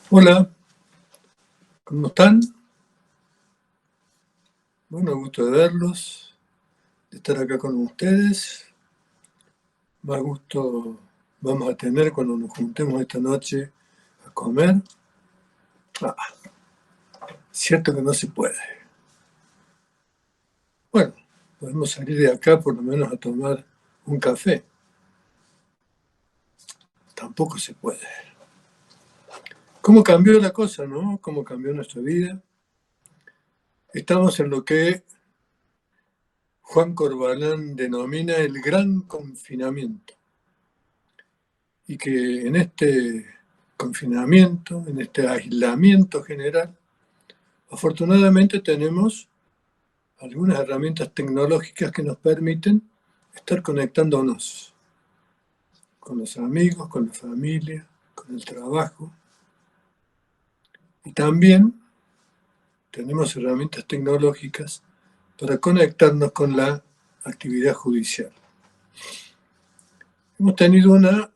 Hola, ¿cómo están? Bueno, gusto de verlos, de estar acá con ustedes. Más gusto vamos a tener cuando nos juntemos esta noche a comer. Ah, cierto que no se puede. Bueno, podemos salir de acá por lo menos a tomar un café. Tampoco se puede. ¿Cómo cambió la cosa, no? ¿Cómo cambió nuestra vida? Estamos en lo que Juan Corbalán denomina el gran confinamiento. Y que en este confinamiento, en este aislamiento general, afortunadamente tenemos algunas herramientas tecnológicas que nos permiten estar conectándonos con los amigos, con la familia, con el trabajo. Y también tenemos herramientas tecnológicas para conectarnos con la actividad judicial. Hemos tenido una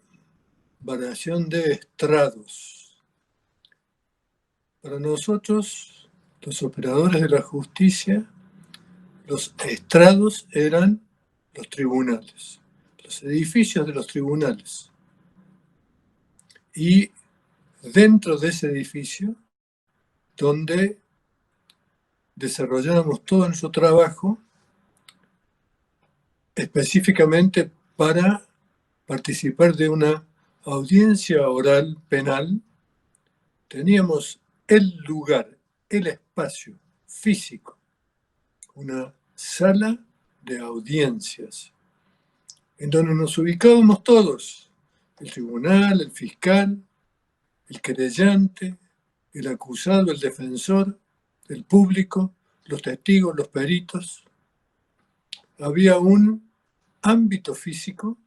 variación de estrados. Para nosotros, los operadores de la justicia, los estrados eran los tribunales, los edificios de los tribunales. Y dentro de ese edificio, donde desarrollábamos todo nuestro trabajo, específicamente para participar de una audiencia oral penal, teníamos el lugar, el espacio físico, una sala de audiencias, en donde nos ubicábamos todos, el tribunal, el fiscal, el querellante, el acusado, el defensor, el público, los testigos, los peritos. Había un ámbito físico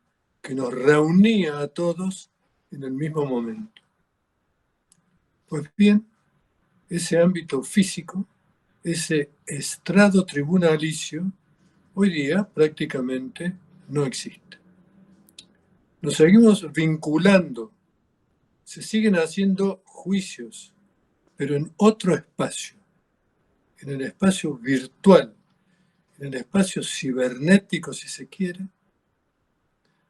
que nos reunía a todos en el mismo momento. Pues bien, ese ámbito físico, ese estrado tribunalicio, hoy día prácticamente no existe. Nos seguimos vinculando, se siguen haciendo juicios, pero en otro espacio, en el espacio virtual, en el espacio cibernético, si se quiere,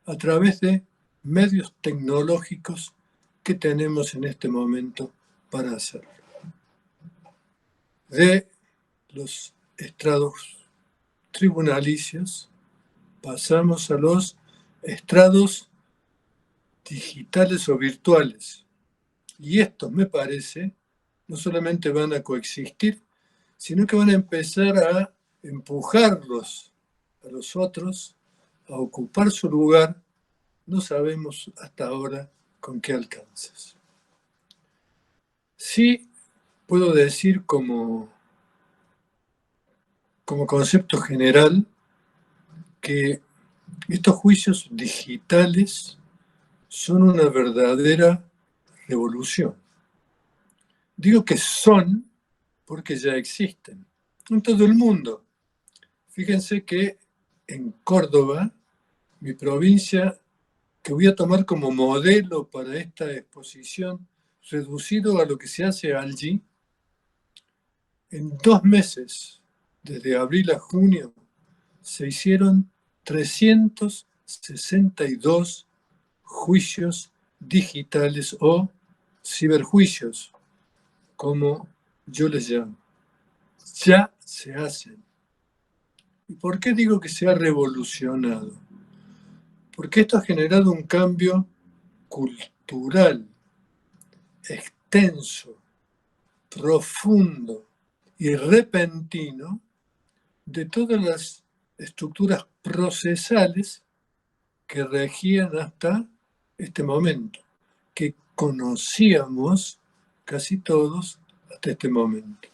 a través de medios tecnológicos que tenemos en este momento para hacerlo. De los estrados tribunalicios pasamos a los estrados digitales o virtuales. Y estos, me parece, no solamente van a coexistir, sino que van a empezar a empujarlos a los otros a ocupar su lugar, no sabemos hasta ahora con qué alcances. Sí puedo decir como concepto general que estos juicios digitales son una verdadera revolución. Digo que son porque ya existen en todo el mundo. Fíjense que en Córdoba, mi provincia, que voy a tomar como modelo para esta exposición, reducido a lo que se hace allí, en 2 meses, desde abril a junio, se hicieron 362 juicios digitales o ciberjuicios, como yo les llamo. Ya se hacen. ¿Y por qué digo que se ha revolucionado? Porque esto ha generado un cambio cultural, extenso, profundo y repentino de todas las estructuras procesales que regían hasta este momento, que conocíamos casi todos hasta este momento.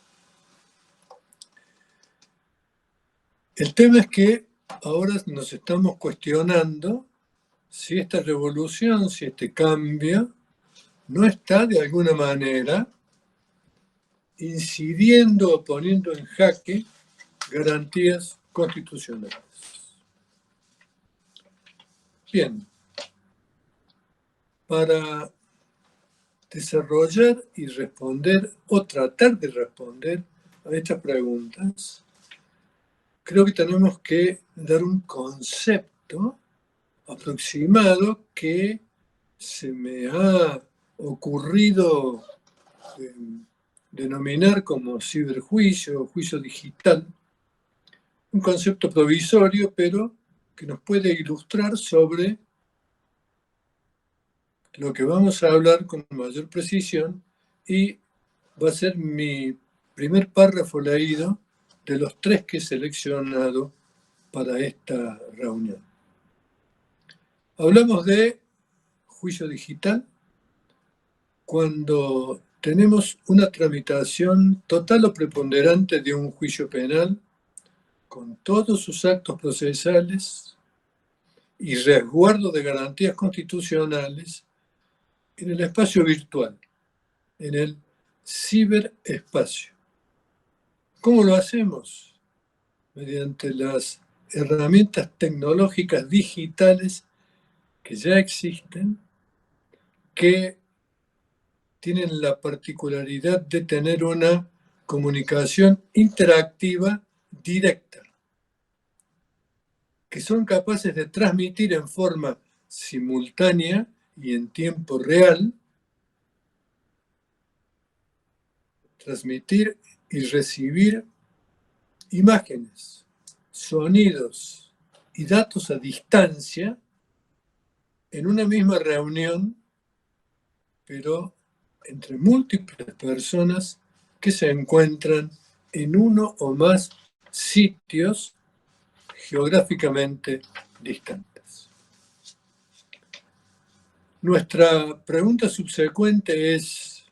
El tema es que ahora nos estamos cuestionando si esta revolución, si este cambio, no está de alguna manera incidiendo o poniendo en jaque garantías constitucionales. Bien, para desarrollar y responder o tratar de responder a estas preguntas, creo que tenemos que dar un concepto aproximado que se me ha ocurrido denominar como ciberjuicio o juicio digital, un concepto provisorio, pero que nos puede ilustrar sobre lo que vamos a hablar con mayor precisión, y va a ser mi primer párrafo leído de los 3 que he seleccionado para esta reunión. Hablamos de juicio digital cuando tenemos una tramitación total o preponderante de un juicio penal con todos sus actos procesales y resguardo de garantías constitucionales en el espacio virtual, en el ciberespacio. ¿Cómo lo hacemos? Mediante las herramientas tecnológicas digitales que ya existen, que tienen la particularidad de tener una comunicación interactiva directa, que son capaces de transmitir en forma simultánea y en tiempo real, transmitir y recibir imágenes, sonidos y datos a distancia en una misma reunión, pero entre múltiples personas que se encuentran en uno o más sitios geográficamente distantes. Nuestra pregunta subsecuente es,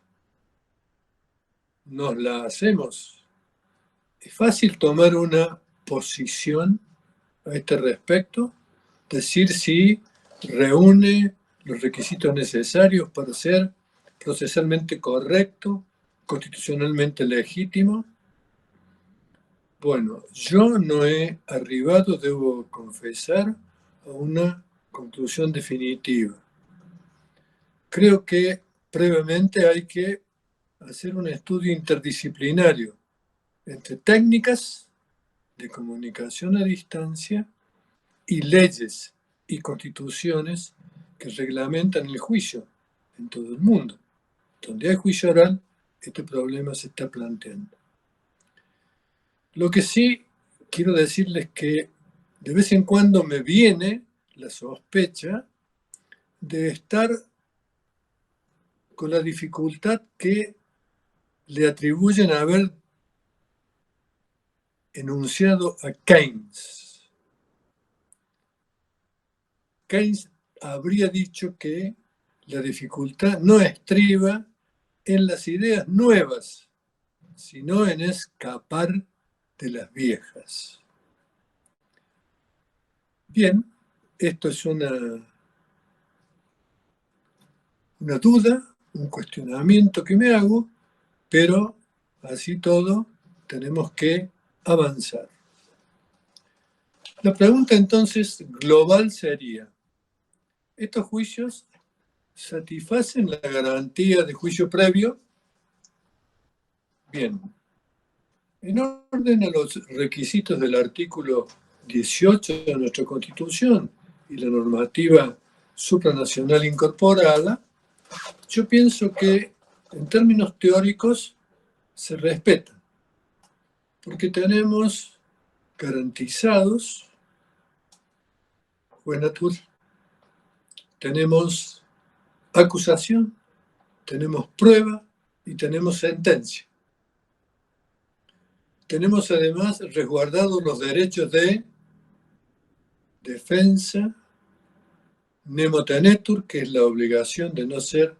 ¿nos la hacemos? ¿Es fácil tomar una posición a este respecto? Decir si reúne los requisitos necesarios para ser procesalmente correcto, constitucionalmente legítimo. Bueno, yo no he arribado, debo confesar, a una conclusión definitiva. Creo que previamente hay que hacer un estudio interdisciplinario entre técnicas de comunicación a distancia y leyes y constituciones que reglamentan el juicio en todo el mundo. Donde hay juicio oral, este problema se está planteando. Lo que sí quiero decirles que de vez en cuando me viene la sospecha de estar con la dificultad que le atribuyen a haber enunciado a Keynes. Keynes habría dicho que la dificultad no estriba en las ideas nuevas, sino en escapar de las viejas. Bien, esto es una duda, un cuestionamiento que me hago, pero así todo tenemos que avanzar. La pregunta entonces global sería, ¿estos juicios satisfacen la garantía de juicio previo? Bien. En orden a los requisitos del artículo 18 de nuestra Constitución y la normativa supranacional incorporada, yo pienso que en términos teóricos se respetan, porque tenemos garantizados juez natural, tenemos acusación, tenemos prueba y tenemos sentencia. Tenemos además resguardados los derechos de defensa, nemo tenetur, que es la obligación de no ser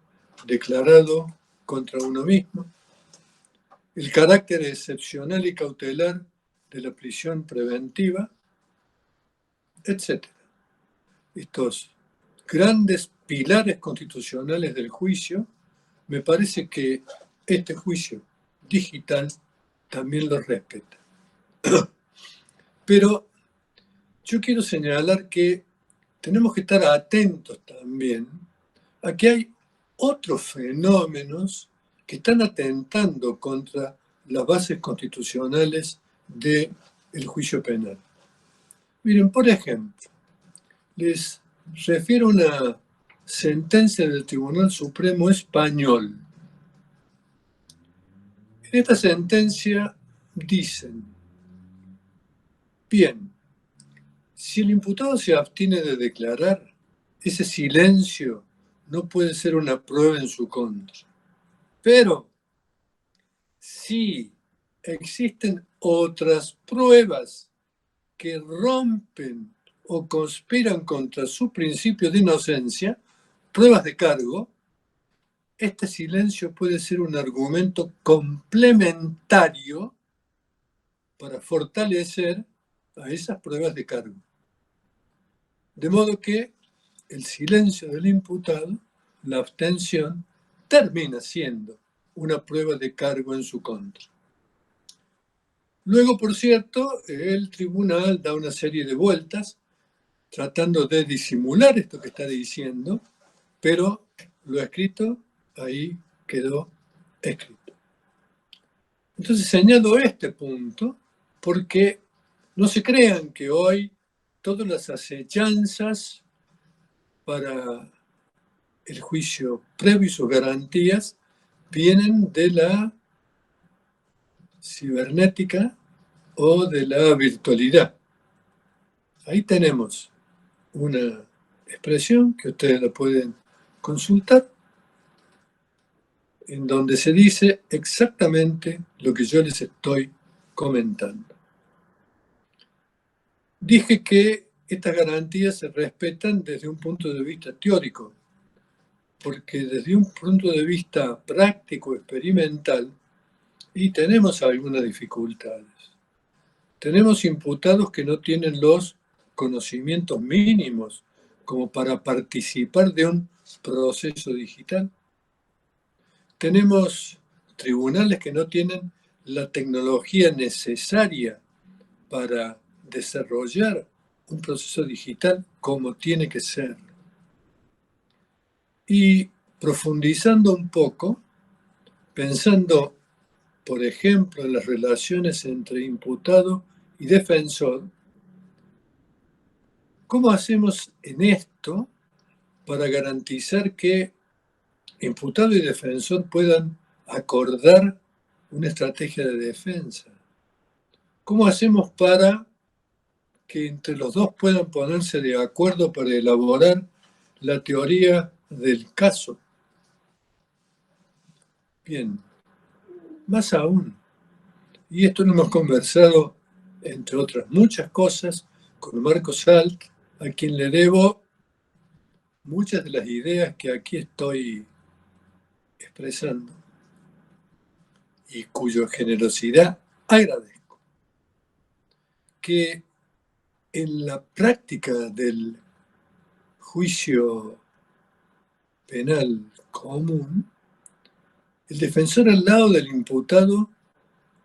declarado contra uno mismo, el carácter excepcional y cautelar de la prisión preventiva, etc. Estos grandes pilares constitucionales del juicio, me parece que este juicio digital también los respeta. Pero yo quiero señalar que tenemos que estar atentos también a que hay otros fenómenos que están atentando contra las bases constitucionales del juicio penal. Miren, por ejemplo, les refiero a una sentencia del Tribunal Supremo Español. En esta sentencia dicen, bien, si el imputado se abstiene de declarar, ese silencio no puede ser una prueba en su contra. Pero si existen otras pruebas que rompen o conspiran contra su principio de inocencia, pruebas de cargo, este silencio puede ser un argumento complementario para fortalecer a esas pruebas de cargo. De modo que el silencio del imputado, la abstención, termina siendo una prueba de cargo en su contra. Luego, por cierto, el tribunal da una serie de vueltas tratando de disimular esto que está diciendo, pero lo escrito ahí quedó escrito. Entonces señalo este punto porque no se crean que hoy todas las acechanzas para el juicio previo y sus garantías vienen de la cibernética o de la virtualidad. Ahí tenemos una expresión que ustedes la pueden consultar, en donde se dice exactamente lo que yo les estoy comentando. Dije que estas garantías se respetan desde un punto de vista teórico, porque desde un punto de vista práctico, experimental, y tenemos algunas dificultades. Tenemos imputados que no tienen los conocimientos mínimos como para participar de un proceso digital. Tenemos tribunales que no tienen la tecnología necesaria para desarrollar un proceso digital como tiene que ser. Y profundizando un poco, pensando, por ejemplo, en las relaciones entre imputado y defensor, ¿cómo hacemos en esto para garantizar que imputado y defensor puedan acordar una estrategia de defensa? ¿Cómo hacemos para que entre los dos puedan ponerse de acuerdo para elaborar la teoría del caso? Bien, más aún, y esto lo hemos conversado, entre otras muchas cosas, con Marcos Salt, a quien le debo muchas de las ideas que aquí estoy expresando y cuya generosidad agradezco. Que en la práctica del juicio penal común, el defensor al lado del imputado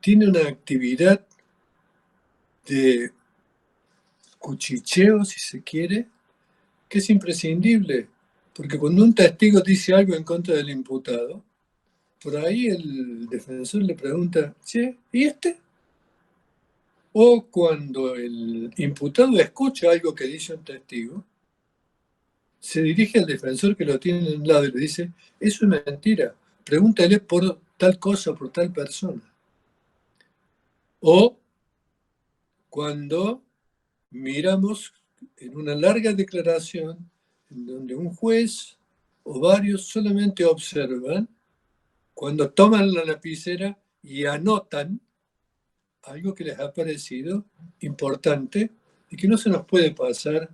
tiene una actividad de cuchicheo, si se quiere, que es imprescindible, porque cuando un testigo dice algo en contra del imputado, por ahí el defensor le pregunta, ¿sí? ¿Y este? O cuando el imputado escucha algo que dice un testigo, se dirige al defensor que lo tiene en un lado y le dice, eso es mentira, pregúntale por tal cosa, por tal persona. O cuando miramos en una larga declaración en donde un juez o varios solamente observan, cuando toman la lapicera y anotan algo que les ha parecido importante y que no se nos puede pasar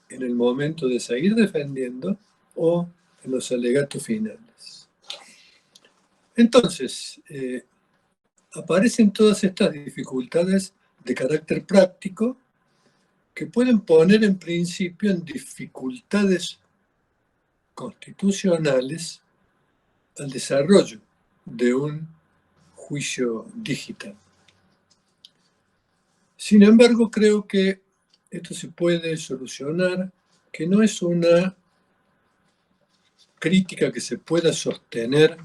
en el momento de seguir defendiendo o en los alegatos finales. Entonces, aparecen todas estas dificultades de carácter práctico que pueden poner en principio en dificultades constitucionales al desarrollo de un juicio digital. Sin embargo, creo que esto se puede solucionar, que no es una crítica que se pueda sostener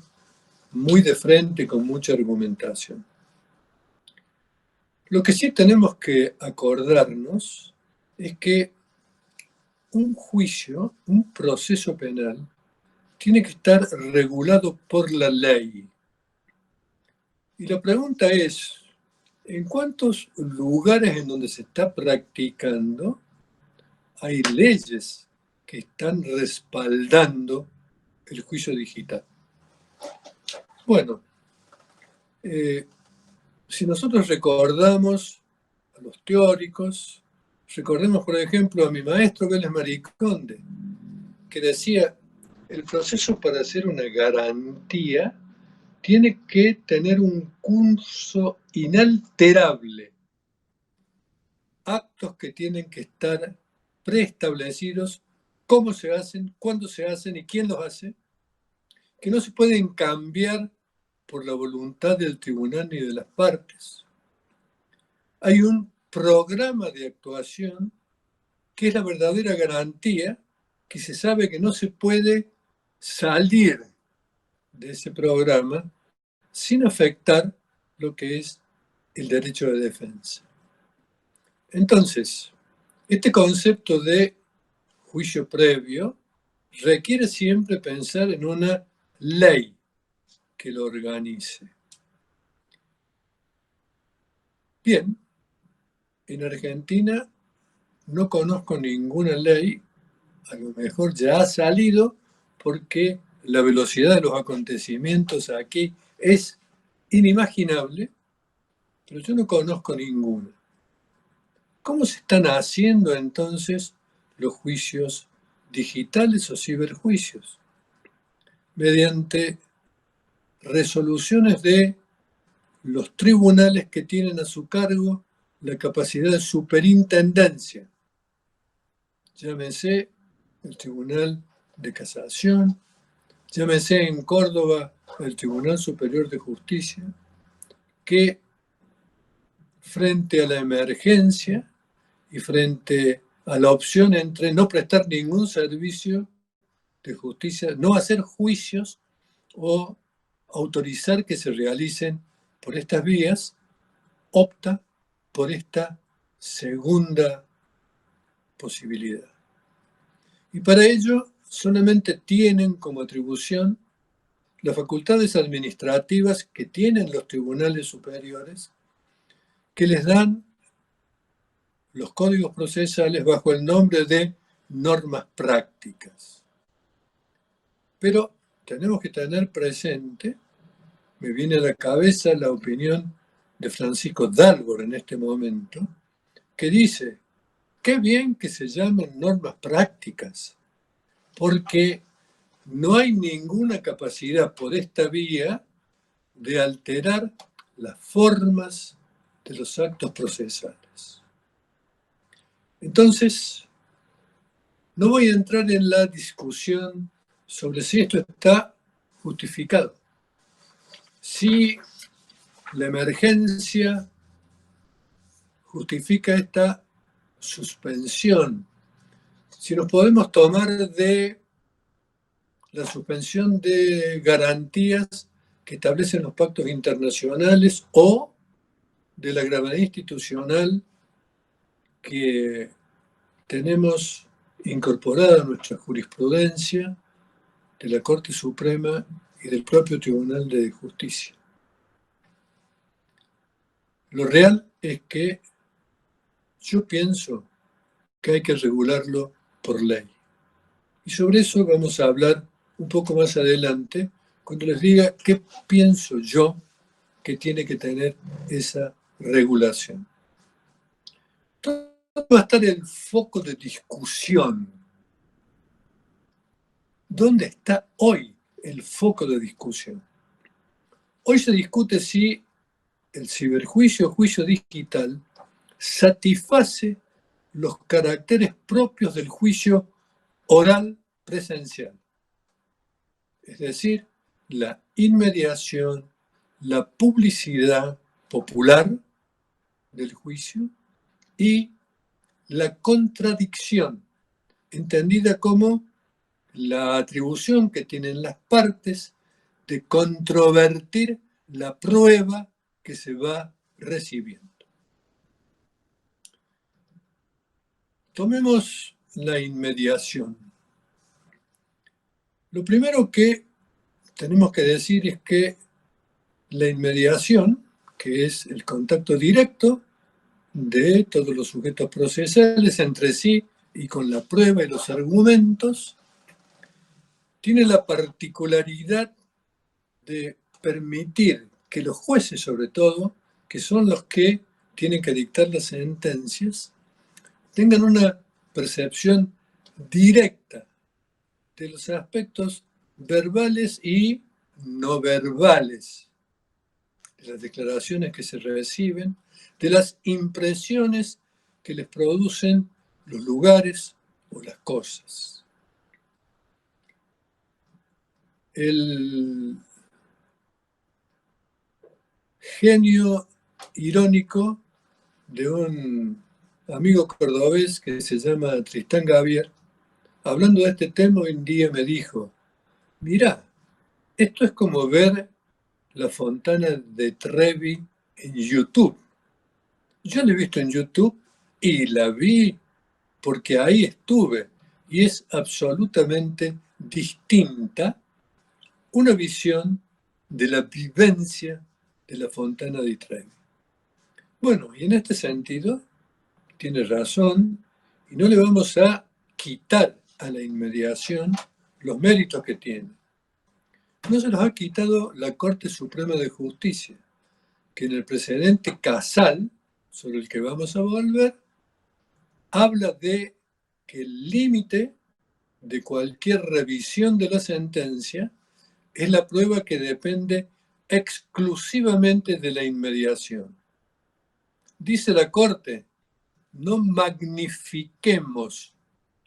muy de frente con mucha argumentación. Lo que sí tenemos que acordarnos es que un juicio, un proceso penal, tiene que estar regulado por la ley. Y la pregunta es, ¿en cuántos lugares en donde se está practicando hay leyes que están respaldando el juicio digital? Bueno, si nosotros recordamos a los teóricos, recordemos por ejemplo a mi maestro Vélez Mariconde, que decía, el proceso para hacer una garantía tiene que tener un curso inalterable, actos que tienen que estar preestablecidos, cómo se hacen, cuándo se hacen y quién los hace, que no se pueden cambiar por la voluntad del tribunal ni de las partes. Hay un programa de actuación que es la verdadera garantía, que se sabe que no se puede salir de ese programa sin afectar lo que es el derecho de defensa. Entonces, este concepto de juicio previo requiere siempre pensar en una ley que lo organice. Bien, en Argentina no conozco ninguna ley, a lo mejor ya ha salido porque la velocidad de los acontecimientos aquí es inimaginable, pero yo no conozco ninguna. ¿Cómo se están haciendo entonces los juicios digitales o ciberjuicios? Mediante resoluciones de los tribunales que tienen a su cargo la capacidad de superintendencia. Llámese el Tribunal de Casación, llámese en Córdoba el Tribunal Superior de Justicia, que frente a la emergencia y frente a la opción entre no prestar ningún servicio de justicia, no hacer juicios o autorizar que se realicen por estas vías, opta por esta segunda posibilidad. Y para ello solamente tienen como atribución las facultades administrativas que tienen los tribunales superiores, que les dan los códigos procesales bajo el nombre de normas prácticas. Pero tenemos que tener presente, me viene a la cabeza la opinión de Francisco Dalbor en este momento, que dice, qué bien que se llamen normas prácticas, porque no hay ninguna capacidad por esta vía de alterar las formas de los actos procesales. Entonces, no voy a entrar en la discusión sobre si esto está justificado. Si la emergencia justifica esta suspensión, si nos podemos tomar de la suspensión de garantías que establecen los pactos internacionales o de la gravedad institucional que tenemos incorporada a nuestra jurisprudencia de la Corte Suprema y del propio Tribunal de Justicia. Lo real es que yo pienso que hay que regularlo por ley. Y sobre eso vamos a hablar un poco más adelante, cuando les diga qué pienso yo que tiene que tener esa regulación. ¿Dónde va a estar el foco de discusión? ¿Dónde está hoy el foco de discusión? Hoy se discute si el ciberjuicio o juicio digital satisface los caracteres propios del juicio oral presencial. Es decir, la inmediación, la publicidad popular del juicio y la contradicción, entendida como la atribución que tienen las partes de controvertir la prueba que se va recibiendo. Tomemos la inmediación. Lo primero que tenemos que decir es que la inmediación, que es el contacto directo de todos los sujetos procesales entre sí y con la prueba y los argumentos, tiene la particularidad de permitir que los jueces, sobre todo, que son los que tienen que dictar las sentencias, tengan una percepción directa de los aspectos verbales y no verbales, de las declaraciones que se reciben, de las impresiones que les producen los lugares o las cosas. El genio irónico de un amigo cordobés que se llama Tristán Gavier, hablando de este tema, un día me dijo: mirá, esto es como ver la Fontana de Trevi en YouTube. Yo la he visto en YouTube y la vi porque ahí estuve, y es absolutamente distinta una visión de la vivencia de la Fontana di Trevi. Bueno, y en este sentido tiene razón, y no le vamos a quitar a la inmediación los méritos que tiene. No se los ha quitado la Corte Suprema de Justicia, que en el precedente Casal, sobre el que vamos a volver, habla de que el límite de cualquier revisión de la sentencia es la prueba que depende exclusivamente de la inmediación. Dice la Corte: no magnifiquemos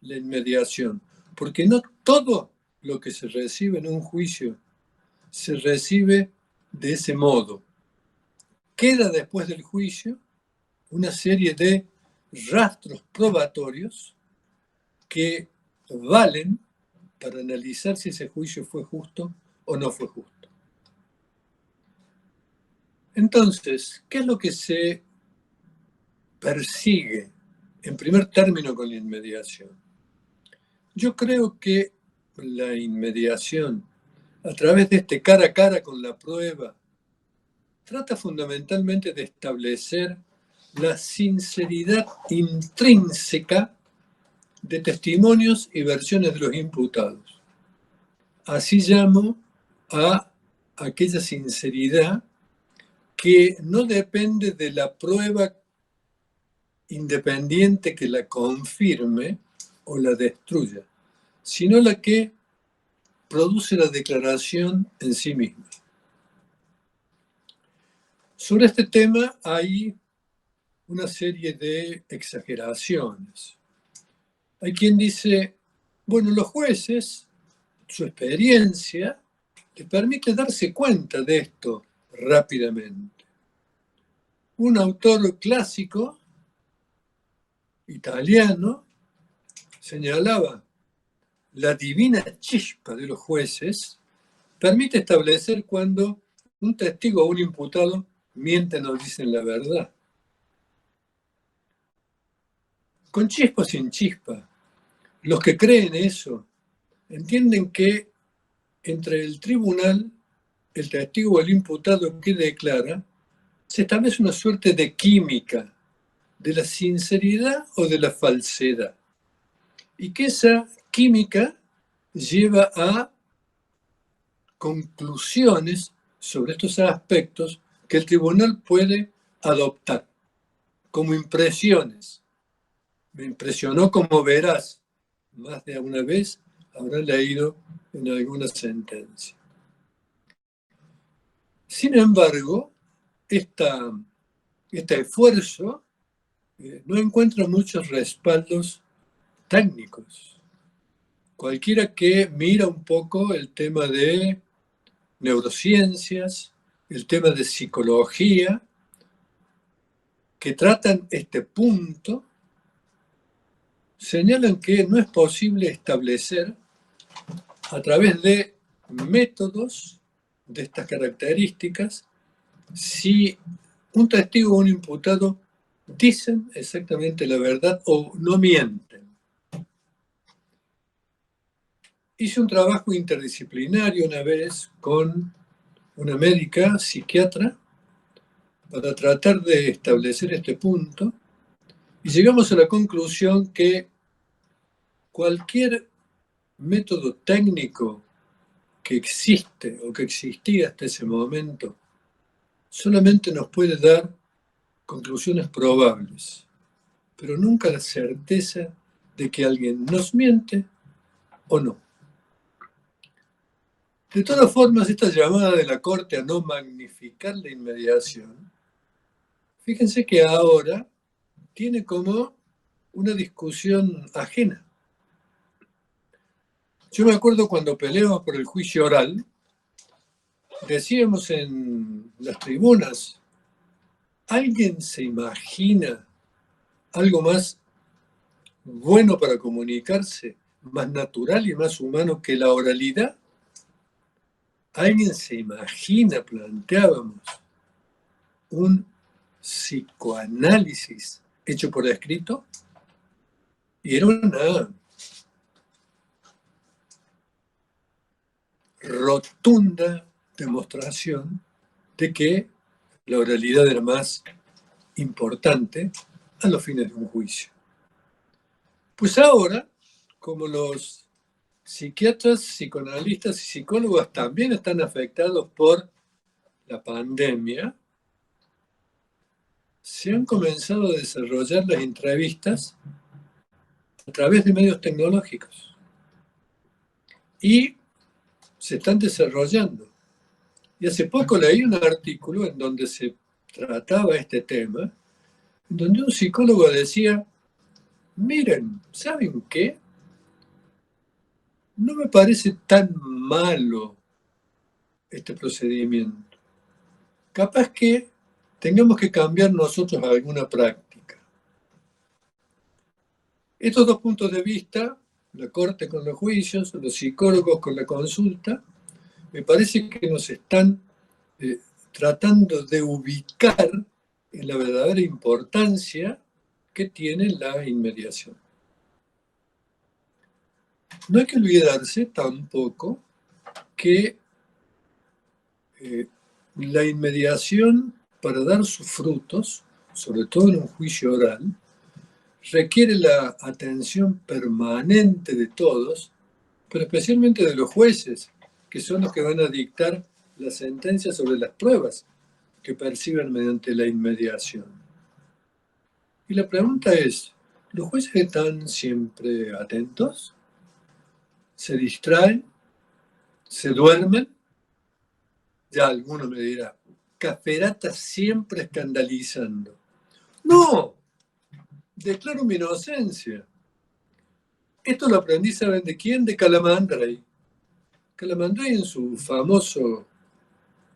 la inmediación, porque no todo lo que se recibe en un juicio se recibe de ese modo. Queda después del juicio una serie de rastros probatorios que valen para analizar si ese juicio fue justo o no fue justo. Entonces, ¿qué es lo que se persigue en primer término con la inmediación? Yo creo que la inmediación, a través de este cara a cara con la prueba, trata fundamentalmente de establecer la sinceridad intrínseca de testimonios y versiones de los imputados. Así llamo a aquella sinceridad que no depende de la prueba independiente que la confirme o la destruya, sino la que produce la declaración en sí misma. Sobre este tema hay una serie de exageraciones. Hay quien dice, bueno, los jueces, su experiencia, les permite darse cuenta de esto rápidamente. Un autor clásico italiano señalaba: la divina chispa de los jueces permite establecer cuando un testigo o un imputado mienten o dicen la verdad. Con chispa o sin chispa, los que creen eso entienden que entre el tribunal, el testigo o el imputado que declara, se establece una suerte de química de la sinceridad o de la falsedad. Y que esa química lleva a conclusiones sobre estos aspectos que el tribunal puede adoptar como impresiones. Me impresionó, como verás, más de una vez habrá leído en alguna sentencia. Sin embargo, este esfuerzo no encuentra muchos respaldos técnicos. Cualquiera que mira un poco el tema de neurociencias, el tema de psicología, que tratan este punto, señalan que no es posible establecer a través de métodos de estas características, si un testigo o un imputado dicen exactamente la verdad o no mienten. Hice un trabajo interdisciplinario una vez con una médica psiquiatra para tratar de establecer este punto y llegamos a la conclusión que cualquier método técnico que existe o que existía hasta ese momento solamente nos puede dar conclusiones probables, pero nunca la certeza de que alguien nos miente o no. De todas formas, esta llamada de la Corte a no magnificar la inmediación, fíjense que ahora tiene como una discusión ajena. Yo me acuerdo cuando peleamos por el juicio oral, decíamos en las tribunas, ¿alguien se imagina algo más bueno para comunicarse, más natural y más humano que la oralidad? ¿Alguien se imagina, planteábamos, un psicoanálisis hecho por escrito? Y era una rotunda demostración de que la oralidad era más importante a los fines de un juicio. Pues ahora, como los psiquiatras, psicoanalistas y psicólogos también están afectados por la pandemia, se han comenzado a desarrollar las entrevistas a través de medios tecnológicos y se están desarrollando. Y hace poco leí un artículo en donde se trataba este tema, en donde un psicólogo decía, miren, ¿saben qué? No me parece tan malo este procedimiento. Capaz que tengamos que cambiar nosotros alguna práctica. Estos dos puntos de vista, la Corte con los juicios, los psicólogos con la consulta, me parece que nos están tratando de ubicar en la verdadera importancia que tiene la inmediación. No hay que olvidarse tampoco que la inmediación, para dar sus frutos, sobre todo en un juicio oral, requiere la atención permanente de todos, pero especialmente de los jueces, que son los que van a dictar la sentencia sobre las pruebas que perciben mediante la inmediación. Y la pregunta es, ¿los jueces están siempre atentos? ¿Se distraen? ¿Se duermen? Ya alguno me dirá, Caferata siempre escandalizando. No, declaro mi inocencia. Esto lo aprendí, ¿saben de quién? De Calamandrei. Calamandrei en su famoso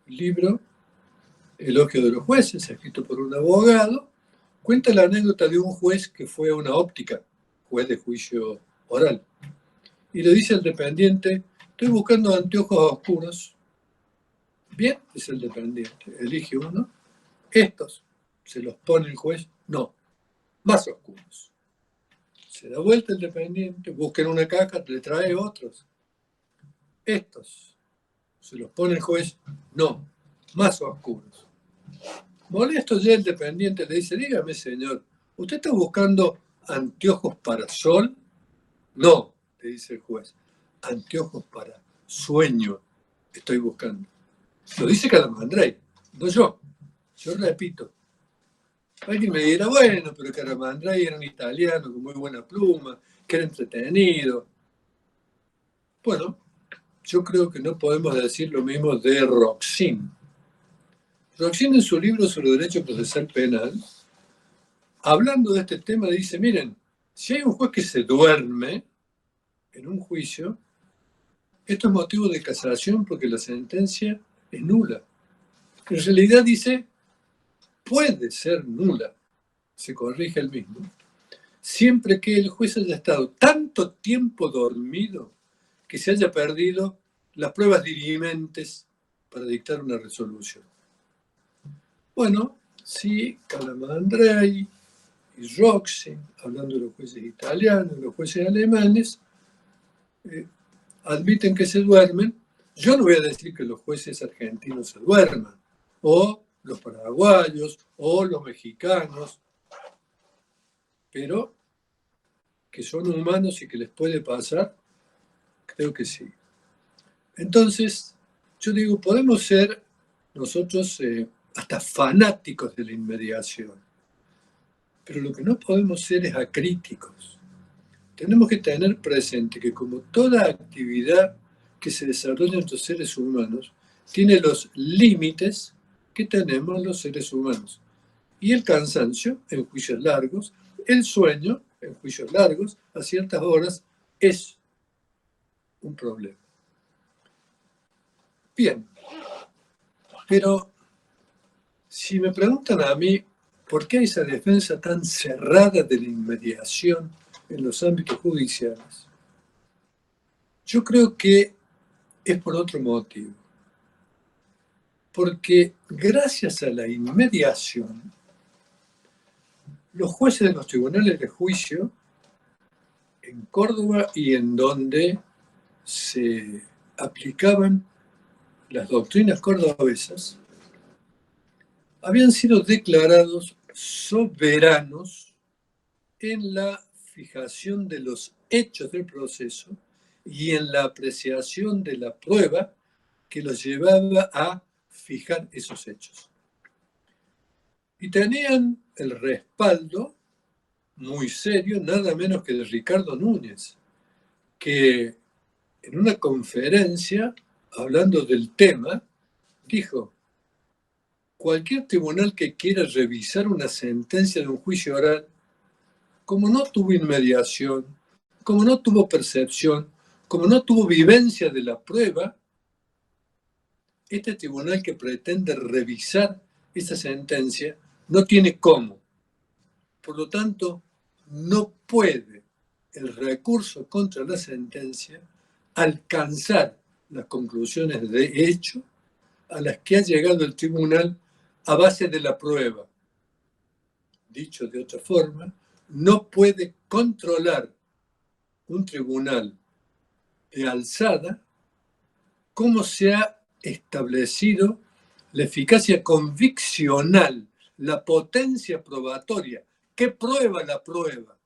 libro Elogio de los jueces, escrito por un abogado, cuenta la anécdota de un juez que fue a una óptica, juez de juicio oral, y le dice al dependiente, estoy buscando anteojos oscuros. Bien, dice el dependiente, elige uno. Estos, se los pone el juez, no, más oscuros. Se da vuelta el dependiente, busca en una caja, le trae otros. Estos, se los pone el juez, no, más oscuros. Molesto ya el dependiente le dice, dígame señor, ¿usted está buscando anteojos para sol? No, le dice el juez, anteojos para sueño estoy buscando. Lo dice Calamandrei, no yo. Yo repito. Alguien me dirá, bueno, pero Calamandrei era un italiano con muy buena pluma, que era entretenido. Bueno, yo creo que no podemos decir lo mismo de Roxin. Roxin en su libro sobre derecho procesal penal, hablando de este tema, dice, miren, si hay un juez que se duerme en un juicio, esto es motivo de casación porque la sentencia es nula. En realidad dice, puede ser nula, se corrige el mismo, siempre que el juez haya estado tanto tiempo dormido que se haya perdido las pruebas dirimentes para dictar una resolución. Bueno, sí, Calamandrei y Roxy, hablando de los jueces italianos, los jueces alemanes, admiten que se duermen. Yo no voy a decir que los jueces argentinos se duerman, o los paraguayos, o los mexicanos, pero que son humanos y que les puede pasar, creo que sí. Entonces, yo digo, podemos ser nosotros hasta fanáticos de la inmediación, pero lo que no podemos ser es acríticos. Tenemos que tener presente que como toda actividad que se desarrolla entre seres humanos, tiene los límites que tenemos los seres humanos. Y el cansancio en juicios largos, el sueño en juicios largos, a ciertas horas, es un problema. Bien, pero si me preguntan a mí por qué hay esa defensa tan cerrada de la inmediación en los ámbitos judiciales, yo creo que es por otro motivo. Porque gracias a la inmediación, los jueces de los tribunales de juicio en Córdoba y en donde se aplicaban las doctrinas cordobesas, habían sido declarados soberanos en la fijación de los hechos del proceso y en la apreciación de la prueba que los llevaba a fijar esos hechos. Y tenían el respaldo muy serio, nada menos que de Ricardo Núñez, que en una conferencia, hablando del tema, dijo: cualquier tribunal que quiera revisar una sentencia de un juicio oral, como no tuvo inmediación, como no tuvo percepción, como no tuvo vivencia de la prueba, este tribunal que pretende revisar esa sentencia no tiene cómo. Por lo tanto, no puede el recurso contra la sentencia alcanzar las conclusiones de hecho a las que ha llegado el tribunal a base de la prueba. Dicho de otra forma, no puede controlar un tribunal de alzada cómo se ha establecido la eficacia conviccional, la potencia probatoria. ¿Qué prueba la prueba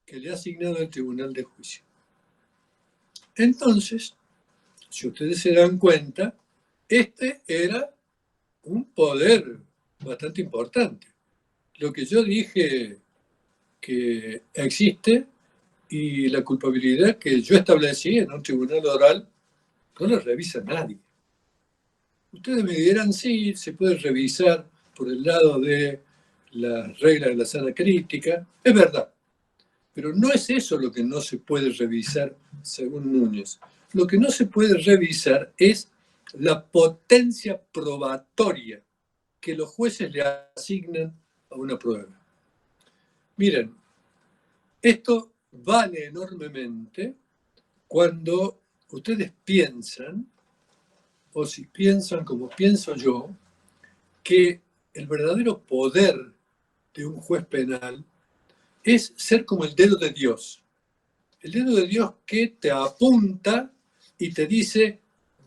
que le ha asignado el tribunal de juicio? Entonces, si ustedes se dan cuenta, este era un poder bastante importante. Lo que yo dije que existe y la culpabilidad que yo establecí en un tribunal oral no la revisa nadie. Ustedes me dirán, sí, se puede revisar por el lado de las reglas de la sana crítica. Es verdad, pero no es eso lo que no se puede revisar según Núñez. Lo que no se puede revisar es la potencia probatoria que los jueces le asignan a una prueba. Miren, esto vale enormemente cuando ustedes piensan, o si piensan como pienso yo, que el verdadero poder de un juez penal es ser como el dedo de Dios. El dedo de Dios que te apunta y te dice,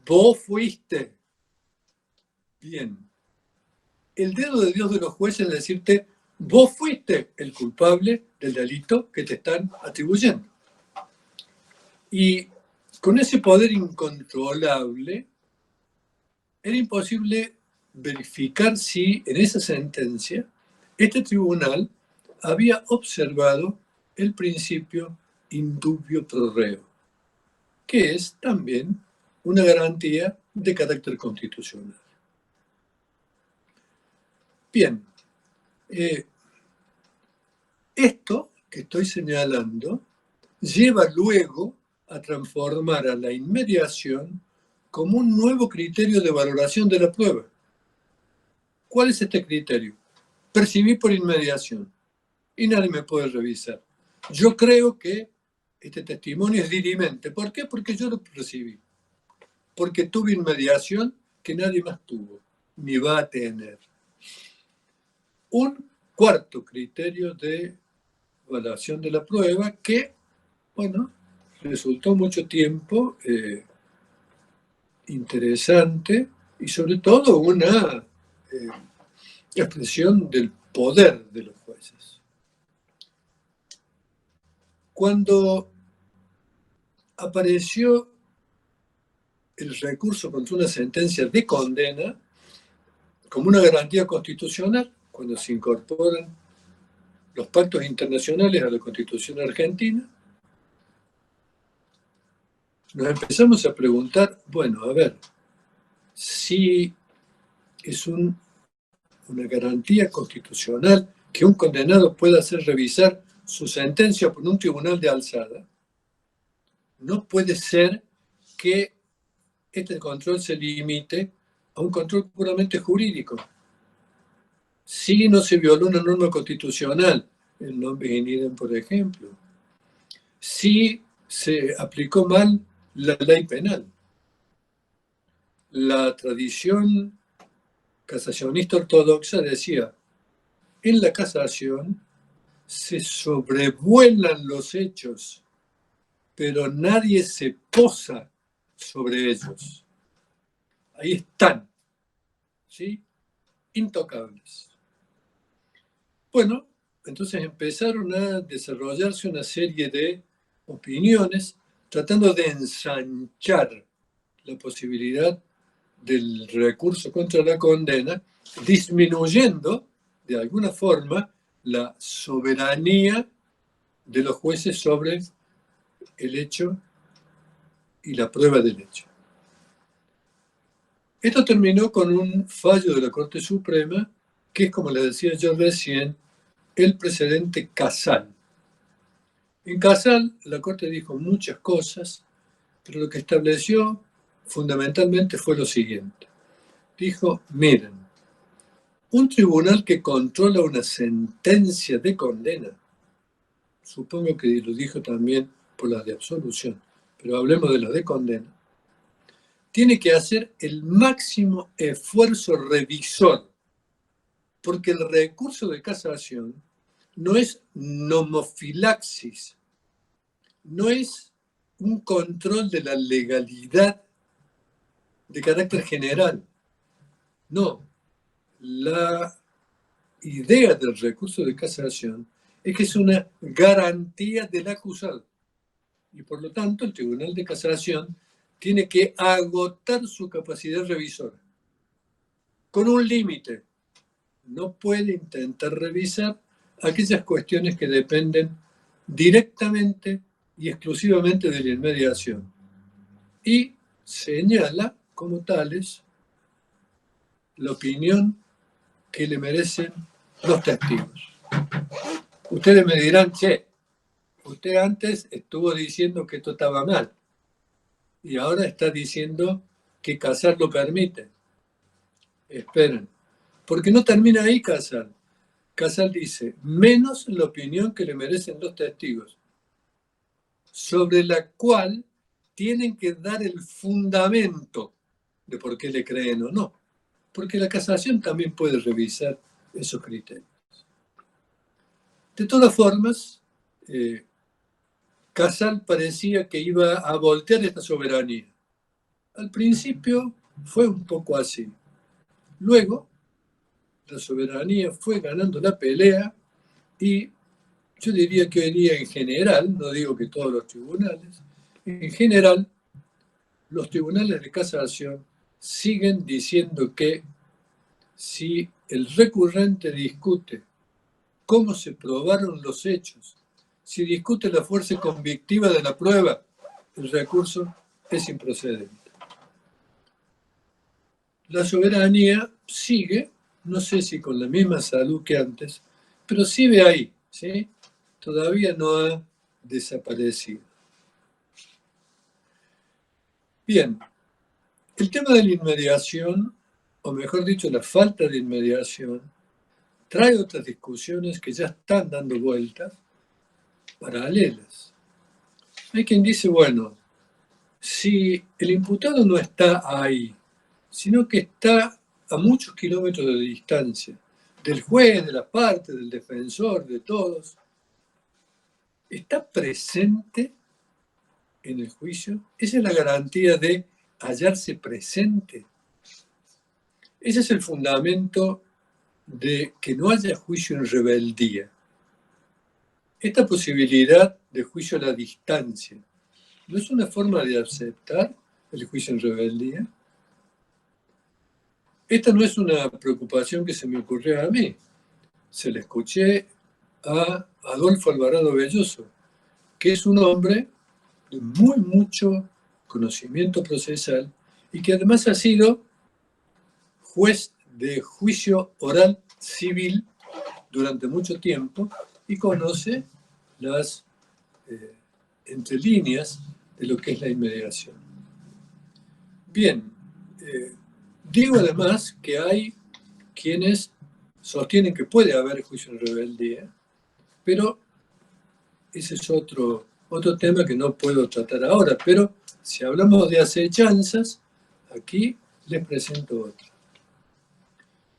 vos fuiste. Bien. El dedo de Dios de los jueces es decirte, vos fuiste el culpable del delito que te están atribuyendo. Y con ese poder incontrolable, era imposible verificar si en esa sentencia este tribunal había observado el principio indubio pro reo, que es también una garantía de carácter constitucional. Bien, esto que estoy señalando lleva luego a transformar a la inmediación como un nuevo criterio de valoración de la prueba. ¿Cuál es este criterio? Percibí por inmediación y nadie me puede revisar. Yo creo que este testimonio es dirimente. ¿Por qué? Porque yo lo recibí. Porque tuve inmediación que nadie más tuvo, ni va a tener. Un cuarto criterio de evaluación de la prueba que, bueno, resultó mucho tiempo interesante y sobre todo una expresión del poder de los jueces. Cuando apareció el recurso contra una sentencia de condena como una garantía constitucional, cuando se incorporan los pactos internacionales a la Constitución argentina, nos empezamos a preguntar, bueno, a ver, si es una garantía constitucional que un condenado pueda hacer revisar su sentencia por un tribunal de alzada, no puede ser que este control se limite a un control puramente jurídico. Si no se violó una norma constitucional, el non bis in idem, por ejemplo, si se aplicó mal la ley penal. La tradición casacionista ortodoxa decía, en la casación se sobrevuelan los hechos, pero nadie se posa sobre ellos. Ahí están, ¿sí? Intocables. Bueno, entonces empezaron a desarrollarse una serie de opiniones tratando de ensanchar la posibilidad del recurso contra la condena, disminuyendo de alguna forma la soberanía de los jueces sobre el hecho y la prueba del hecho. Esto terminó con un fallo de la Corte Suprema, que es, como les decía yo recién, el precedente Casal. En Casal, la Corte dijo muchas cosas, pero lo que estableció fundamentalmente fue lo siguiente. Dijo, miren, un tribunal que controla una sentencia de condena, supongo que lo dijo también por la de absolución, pero hablemos de la de condena, tiene que hacer el máximo esfuerzo revisor, porque el recurso de casación no es nomofilaxis, no es un control de la legalidad de carácter general. No, la idea del recurso de casación es que es una garantía del acusado. Y por lo tanto, el Tribunal de Casación tiene que agotar su capacidad revisora, con un límite. No puede intentar revisar aquellas cuestiones que dependen directamente y exclusivamente de la inmediación. Y señala como tales la opinión que le merecen los testigos. Ustedes me dirán, che, usted antes estuvo diciendo que esto estaba mal y ahora está diciendo que Casal lo permite. Esperen, porque no termina ahí Casal. Casal dice, menos la opinión que le merecen los testigos, sobre la cual tienen que dar el fundamento de por qué le creen o no, porque la casación también puede revisar esos criterios. De todas formas, Casal parecía que iba a voltear esta soberanía. Al principio fue un poco así. Luego, la soberanía fue ganando la pelea y yo diría que hoy día en general, no digo que todos los tribunales, en general, los tribunales de casación siguen diciendo que si el recurrente discute cómo se probaron los hechos, si discute la fuerza convictiva de la prueba, el recurso es improcedente. La soberanía sigue, no sé si con la misma salud que antes, pero sigue ahí, ¿sí? Todavía no ha desaparecido. Bien, el tema de la inmediación, o mejor dicho, la falta de inmediación, trae otras discusiones que ya están dando vueltas paralelas. Hay quien dice, bueno, si el imputado no está ahí, sino que está a muchos kilómetros de distancia, del juez, de la parte, del defensor, de todos, está presente en el juicio. Esa es la garantía de hallarse presente. Ese es el fundamento de que no haya juicio en rebeldía. Esta posibilidad de juicio a la distancia, ¿no es una forma de aceptar el juicio en rebeldía? Esta no es una preocupación que se me ocurrió a mí. Se la escuché a Adolfo Alvarado Belloso, que es un hombre de mucho conocimiento procesal y que además ha sido juez de juicio oral civil durante mucho tiempo y conoce las entre líneas de lo que es la inmediación. Bien, digo además que hay quienes sostienen que puede haber juicio en rebeldía, pero ese es otro tema que no puedo tratar ahora, pero si hablamos de acechanzas, aquí les presento otra.